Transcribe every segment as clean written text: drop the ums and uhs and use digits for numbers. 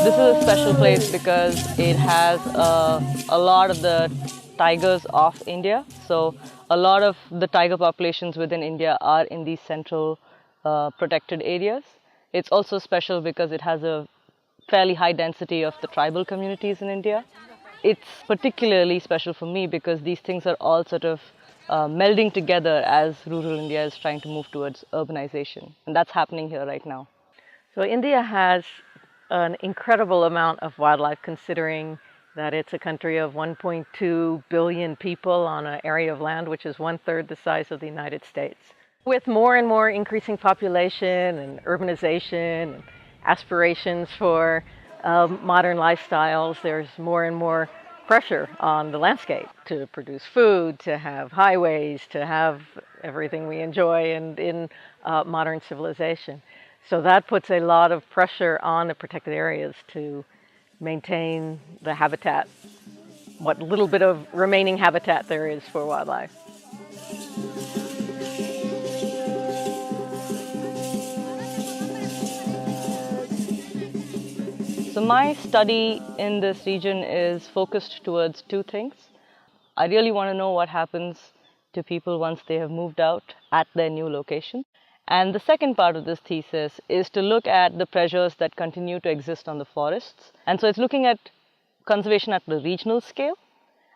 This is a special place because it has a lot of the tigers of India. So a lot of the tiger populations within India are in these central protected areas. It's also special because it has a fairly high density of the tribal communities in India. It's particularly special for me because these things are all sort of melding together as rural India is trying to move towards urbanization. And that's happening here right now. So India has an incredible amount of wildlife, considering that it's a country of 1.2 billion people on an area of land which is 1/3 the size of the United States. With more and more increasing population and urbanization and aspirations for modern lifestyles, there's more and more pressure on the landscape to produce food, to have highways, to have everything we enjoy in modern civilization. So that puts a lot of pressure on the protected areas to maintain the habitat, what little bit of remaining habitat there is for wildlife. So my study in this region is focused towards two things. I really want to know what happens to people once they have moved out at their new location. And the second part of this thesis is to look at the pressures that continue to exist on the forests. And so it's looking at conservation at the regional scale,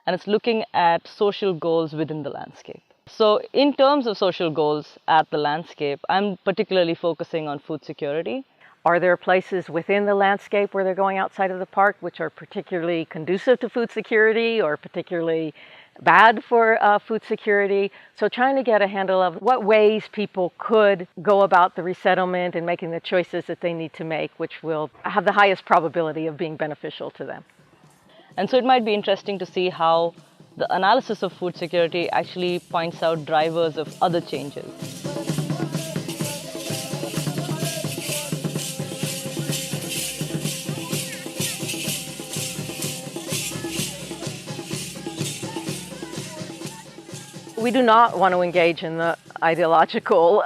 and it's looking at social goals within the landscape. So in terms of social goals at the landscape, I'm particularly focusing on food security. Are there places within the landscape where they're going outside of the park which are particularly conducive to food security or particularly bad for food security? So trying to get a handle of what ways people could go about the resettlement and making the choices that they need to make, which will have the highest probability of being beneficial to them. And so it might be interesting to see how the analysis of food security actually points out drivers of other changes. We do not want to engage in the ideological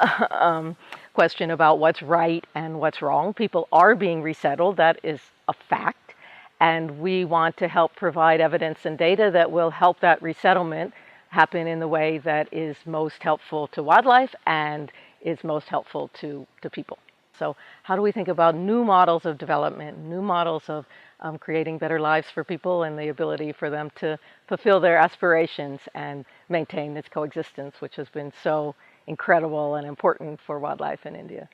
question about what's right and what's wrong. People are being resettled, that is a fact, and we want to help provide evidence and data that will help that resettlement happen in the way that is most helpful to wildlife and is most helpful to people. So how do we think about new models of development, new models of creating better lives for people and the ability for them to fulfill their aspirations and maintain this coexistence, which has been so incredible and important for wildlife in India.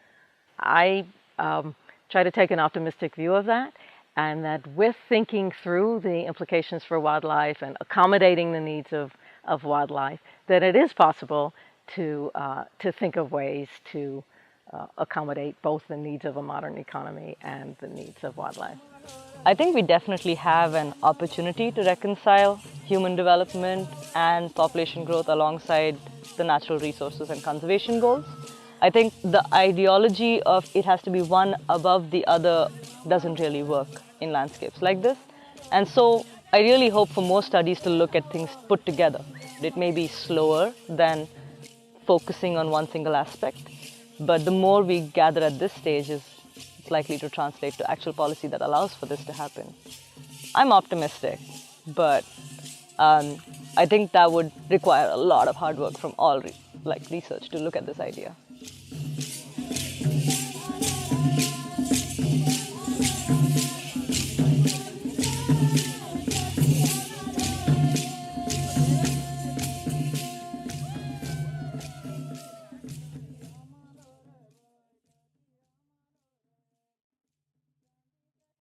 I try to take an optimistic view of that, and that with thinking through the implications for wildlife and accommodating the needs of wildlife, that it is possible to think of ways to accommodate both the needs of a modern economy and the needs of wildlife. I think we definitely have an opportunity to reconcile human development and population growth alongside the natural resources and conservation goals. I think the ideology of it has to be one above the other doesn't really work in landscapes like this. And so I really hope for more studies to look at things put together. It may be slower than focusing on one single aspect, but the more we gather at this stage it's likely to translate to actual policy that allows for this to happen. I'm optimistic, but I think that would require a lot of hard work from all research to look at this idea.